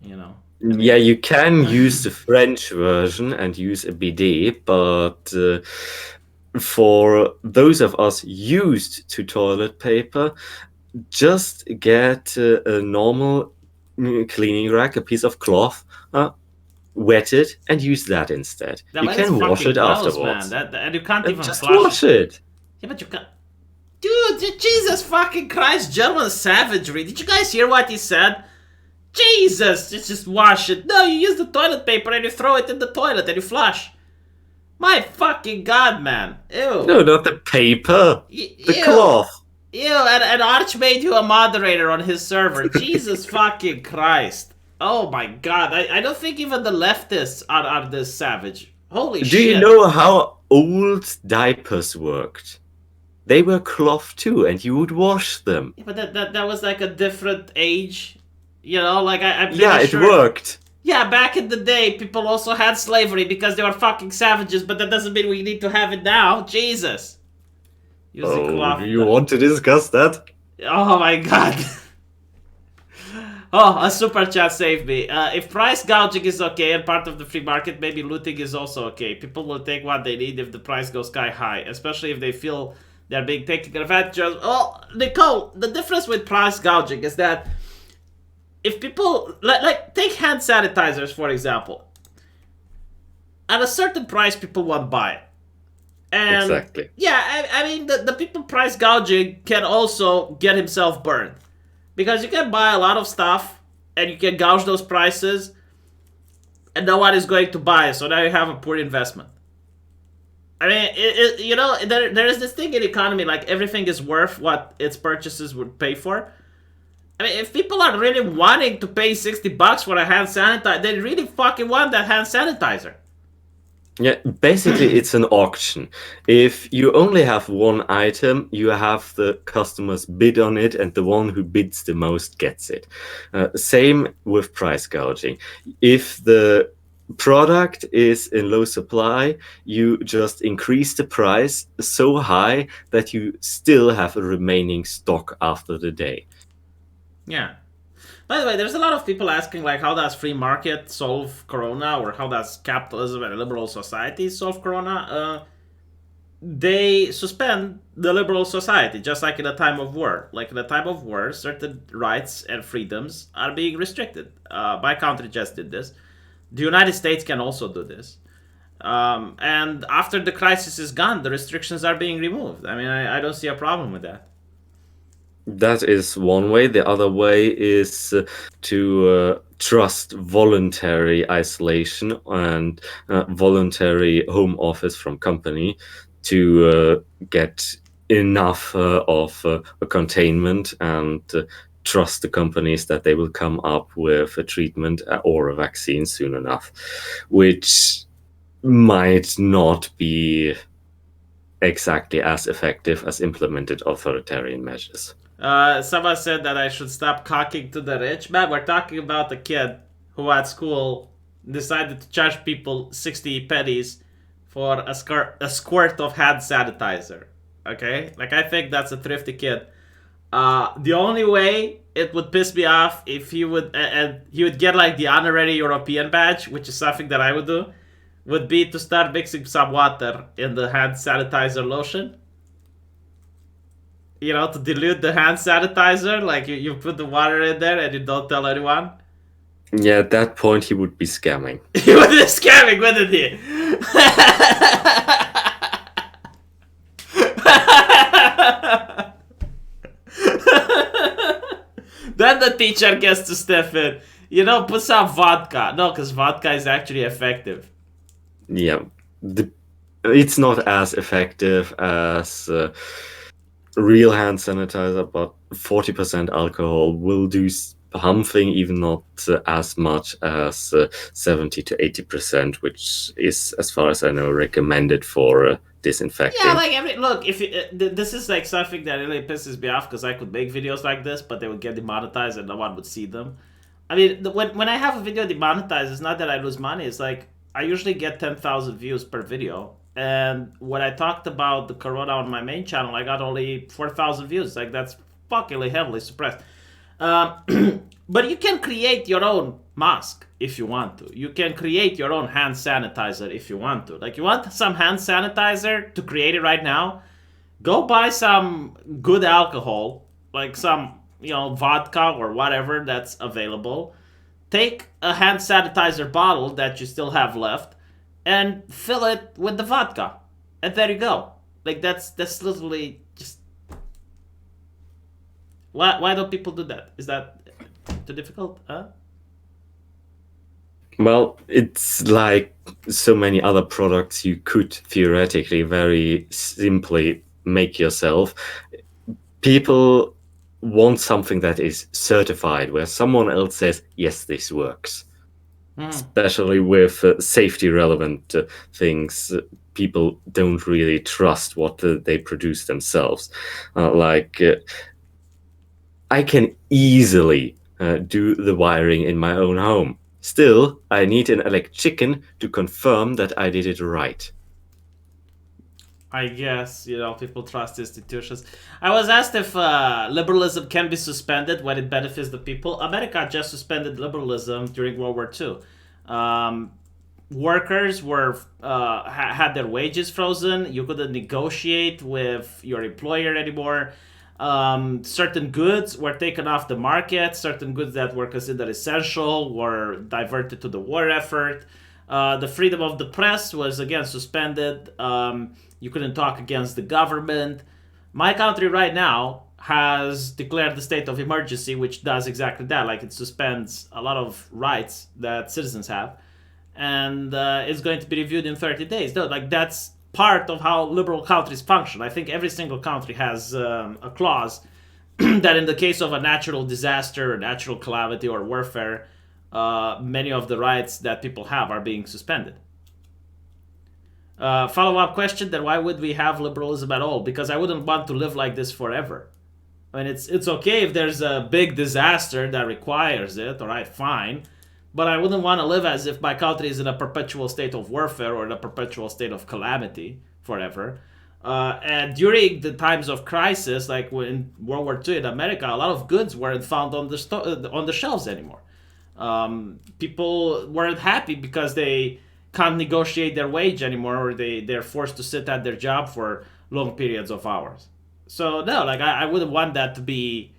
then Yeah, you can use the French version and use a bidet, but for those of us used to toilet paper, just get a normal cleaning rack, a piece of cloth, wet it, and use that instead. That You is can wash fucking it gross, afterwards. man. And you can't even Just flush wash it. Yeah, but you can't. Dude, Jesus fucking Christ, German savagery. Did you guys hear what he said? Jesus, just wash it. No, you use the toilet paper and you throw it in the toilet and you flush. My fucking God, man. Ew. No, not the paper. The cloth. Ew, and Arch made you a moderator on his server. Jesus fucking Christ. Oh my God, I don't think even the leftists are this savage. Holy shit. Do you know how old diapers worked? They were cloth too, and you would wash them. Yeah, but that was like a different age. I'm pretty Yeah, it sure. worked. Yeah, back in the day, people also had slavery because they were fucking savages, but that doesn't mean we need to have it now. Jesus. Using cloth. Do you want to discuss that? Oh my God. Oh, a super chat saved me. If price gouging is okay and part of the free market, maybe looting is also okay. People will take what they need if the price goes sky high, especially if they feel they're being taken advantage of. Oh, Nicole, the difference with price gouging is that if people, like take hand sanitizers, for example. At a certain price, people won't buy it. And Exactly. yeah, I mean, the people price gouging can also get himself burned. Because you can buy a lot of stuff, and you can gouge those prices, and no one is going to buy it, so now you have a poor investment. I mean, there is this thing in economy, like everything is worth what its purchases would pay for. I mean, if people are really wanting to pay $60 for a hand sanitizer, they really fucking want that hand sanitizer. Yeah, basically it's an auction. If you only have one item, you have the customers bid on it, and the one who bids the most gets it. Same with price gouging. If the product is in low supply, you just increase the price so high that you still have a remaining stock after the day. Yeah. By the way, there's a lot of people asking, like, how does free market solve Corona, or how does capitalism and liberal society solve Corona? They suspend the liberal society, just like in a time of war. Like, in a time of war, certain rights and freedoms are being restricted. My country just did this. The United States can also do this. And after the crisis is gone, the restrictions are being removed. I mean, I don't see a problem with that. That is one way. The other way is to trust voluntary isolation and voluntary home office from company to get enough of a containment, and trust the companies that they will come up with a treatment or a vaccine soon enough, which might not be exactly as effective as implemented authoritarian measures. Someone said that I should stop cocking to the rich. Man, we're talking about a kid who at school decided to charge people 60 pennies for a squirt of hand sanitizer. Okay? Like, I think that's a thrifty kid. The only way it would piss me off if he would get like the honorary European badge, which is something that I would do, would be to start mixing some water in the hand sanitizer lotion. You know, to dilute the hand sanitizer. Like, you put the water in there and you don't tell anyone. Yeah, at that point he would be scamming. He would be scamming, wouldn't he? Then the teacher gets to step in. You know, put some vodka. No, because vodka is actually effective. Yeah, it's not as effective as real hand sanitizer, but 40% alcohol will do something, even not as much as 70 to 80%, which is, as far as I know, recommended for disinfecting. Yeah, like look, if this is like something that really pisses me off because I could make videos like this, but they would get demonetized and no one would see them. I mean, when I have a video demonetized, it's not that I lose money. It's like I usually get 10,000 views per video, and when I talked about the corona on my main channel, I got only 4,000 views. Like, that's fucking heavily suppressed. But you can create your own mask if you want to. You can create your own hand sanitizer if you want to. Like, you want some hand sanitizer to create it right now? Go buy some good alcohol, like some, vodka or whatever that's available. Take a hand sanitizer bottle that you still have left and fill it with the vodka. And there you go. Like, that's literally just... Why don't people do that? Is that too difficult? Huh? Well, it's like so many other products you could theoretically very simply make yourself. People want something that is certified, where someone else says, yes, this works. Especially with safety relevant things, people don't really trust what they produce themselves. I can easily do the wiring in my own home. Still, I need an electrician to confirm that I did it right. I guess, people trust institutions. I was asked if liberalism can be suspended when it benefits the people. America just suspended liberalism during World War II. Workers were had their wages frozen. You couldn't negotiate with your employer anymore. Certain goods were taken off the market. Certain goods that were considered essential were diverted to the war effort. The freedom of the press was again suspended. You couldn't talk against the government. My country right now has declared the state of emergency, which does exactly that. Like, it suspends a lot of rights that citizens have, and it's going to be reviewed in 30 days. No, like, that's part of how liberal countries function. I think every single country has a clause that in the case of a natural disaster, or natural calamity, or warfare, many of the rights that people have are being suspended. Follow-up question, then why would we have liberalism at all? Because I wouldn't want to live like this forever. I mean, it's okay if there's a big disaster that requires it, alright, fine. But I wouldn't want to live as if my country is in a perpetual state of warfare or in a perpetual state of calamity forever. And during the times of crisis, like in World War II in America, a lot of goods weren't found on the shelves anymore. People weren't happy because they can't negotiate their wage anymore, or they're forced to sit at their job for long periods of hours. So no, like I wouldn't want that to be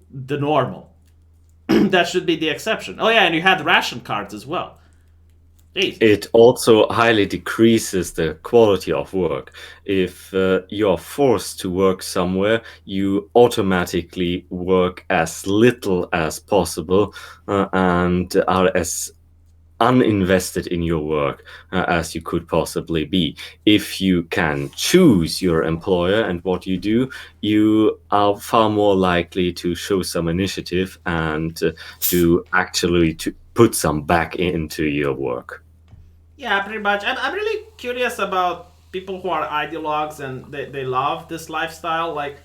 the normal. That should be the exception. Oh yeah, and you had ration cards as well. Jeez. It also highly decreases the quality of work. If you're forced to work somewhere, you automatically work as little as possible and are as uninvested in your work as you could possibly be. If you can choose your employer and what you do, you are far more likely to show some initiative and to actually to put some back into your work. Yeah, pretty much. I'm really curious about people who are ideologues and they love this lifestyle. Like,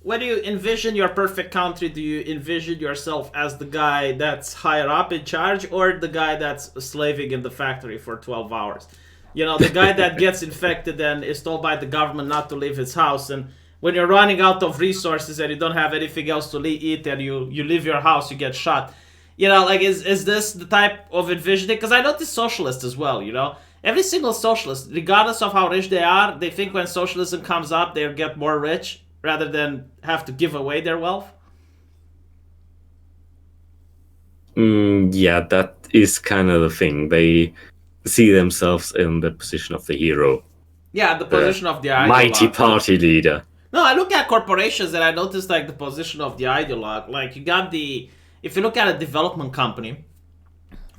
when you envision your perfect country, do you envision yourself as the guy that's higher up in charge, or the guy that's slaving in the factory for 12 hours? You know, the guy that gets infected and is told by the government not to leave his house, and when you're running out of resources and you don't have anything else to eat, and you leave your house, you get shot. You know, like, is this the type of envisioning? Because I notice socialists as well. You know, every single socialist, regardless of how rich they are, they think when socialism comes up, they'll get more rich rather than have to give away their wealth. Yeah, that is kind of the thing. They see themselves in the position of the hero, Yeah, the position of the mighty ideologue. party leader. No, I look at corporations and I notice like the position of the ideologue. Like, you got the, if you look at a development company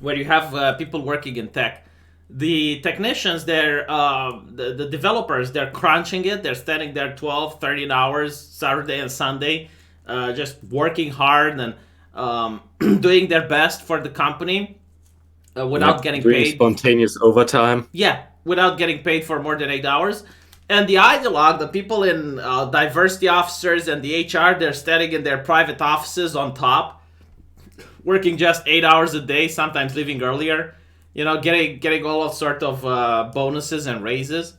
where you have people working in tech, the technicians, they're the developers, they're crunching it. They're standing there 12, 13 hours Saturday and Sunday, just working hard and doing their best for the company without getting Doing paid. spontaneous overtime. Yeah, without getting paid for more than 8 hours. And the ideologue, the people in diversity officers and the HR, they're standing in their private offices on top, working just 8 hours a day, sometimes leaving earlier. You know, getting all of sort of bonuses and raises.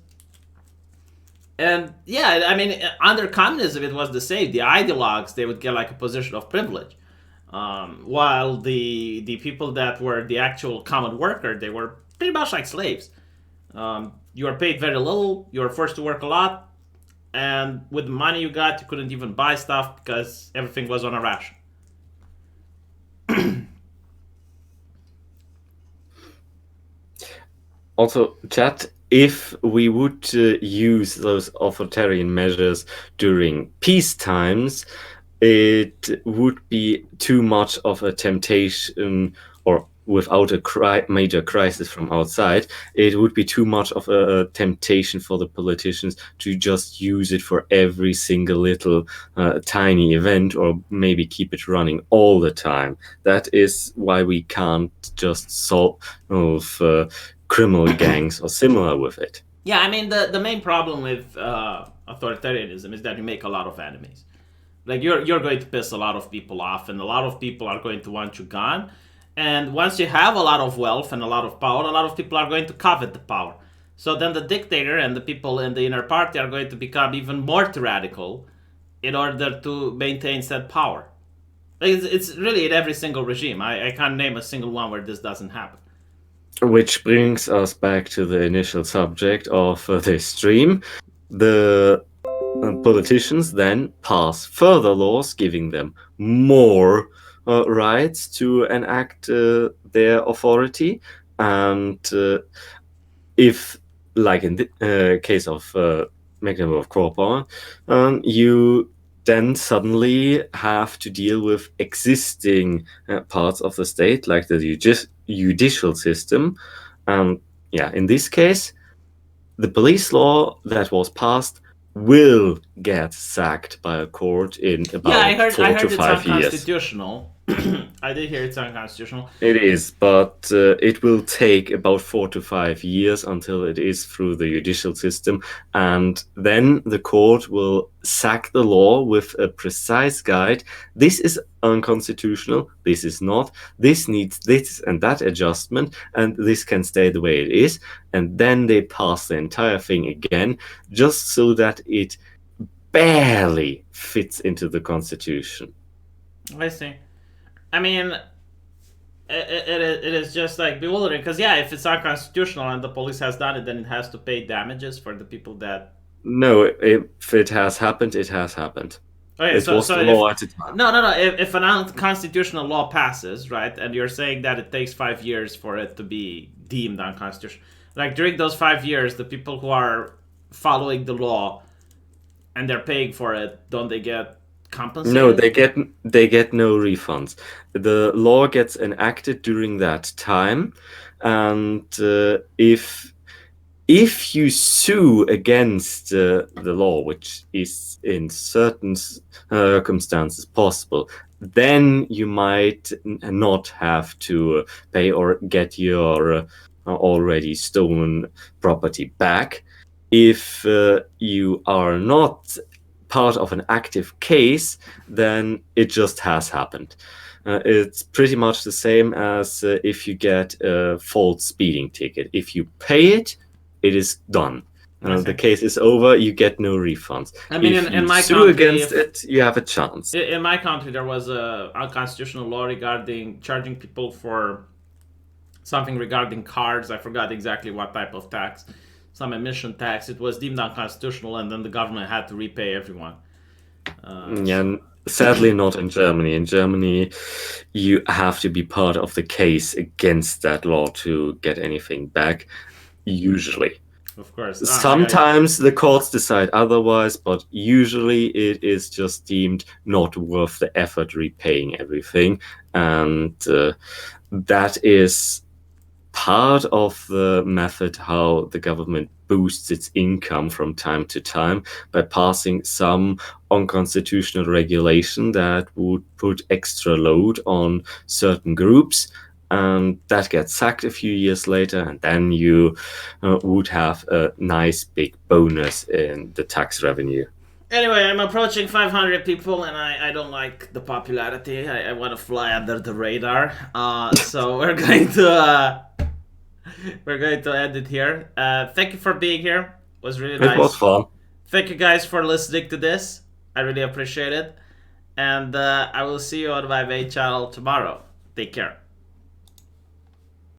And yeah, I mean, under communism, it was the same. The ideologues, they would get like a position of privilege, while the people that were the actual common worker, they were pretty much like slaves. You were paid very little. You were forced to work a lot, and with the money you got, you couldn't even buy stuff because everything was on a ration. Also, chat, if we would use those authoritarian measures during peace times, it would be too much of a temptation, or without a major crisis from outside, it would be too much of a temptation for the politicians to just use it for every single little tiny event, or maybe keep it running all the time. That is why we can't just solve criminal gangs or similar with it. Yeah, I mean, the main problem with authoritarianism is that you make a lot of enemies. Like, you're going to piss a lot of people off, and a lot of people are going to want you gone. And once you have a lot of wealth and a lot of power, a lot of people are going to covet the power. So then the dictator and the people in the inner party are going to become even more tyrannical in order to maintain said power. It's really in every single regime. I can't name a single one where this doesn't happen. Which brings us back to the initial subject of this stream. The politicians then pass further laws giving them more rights to enact their authority. And if, like in the case of Mecklenburg-Vorpommern, you then suddenly have to deal with existing parts of the state, like the judicial system. Yeah, in this case, the police law that was passed will get sacked by a court in about Yeah, I heard 4 to it's 5 years. unconstitutional. I did hear it's unconstitutional. It is, but it will take about 4 to 5 years until it is through the judicial system, and then the court will sack the law with a precise guide. This is unconstitutional, this is not, this needs this and that adjustment, and this can stay the way it is, and then they pass the entire thing again, just so that it barely fits into the constitution. I see. I mean, it is just like bewildering because, yeah, if it's unconstitutional and the police has done it, then it has to pay damages for the people that. No, if it has happened, it has happened. Okay, it was the law at the time. No. If an unconstitutional law passes, right, and you're saying that it takes 5 years for it to be deemed unconstitutional, like during those 5 years, the people who are following the law and they're paying for it, don't they get compensated? No, they get no refunds. The law gets enacted during that time, and if you sue against the law, which is in certain circumstances possible, then you might not have to pay or get your already stolen property back. If you are not part of an active case, then it just has happened. It's pretty much the same as if you get a false speeding ticket. If you pay it, it is done. The case is over. You get no refunds. I mean, if in you my sue country, against it, you have a chance. In my country, there was a unconstitutional law regarding charging people for something regarding cars. I forgot exactly what type of tax, some emission tax. It was deemed unconstitutional, and then the government had to repay everyone. Yeah, sadly not in Germany. In Germany, you have to be part of the case against that law to get anything back, usually. Of course. Sometimes the courts decide otherwise, but usually it is just deemed not worth the effort repaying everything. And that is part of the method how the government boosts its income from time to time by passing some unconstitutional regulation that would put extra load on certain groups, and that gets sacked a few years later, and then you would have a nice big bonus in the tax revenue. Anyway, I'm approaching 500 people, and I don't like the popularity. I want to fly under the radar. So we're going to end it here. Thank you for being here. It was really nice. It was fun. Thank you guys for listening to this. I really appreciate it. And I will see you on my main channel tomorrow. Take care.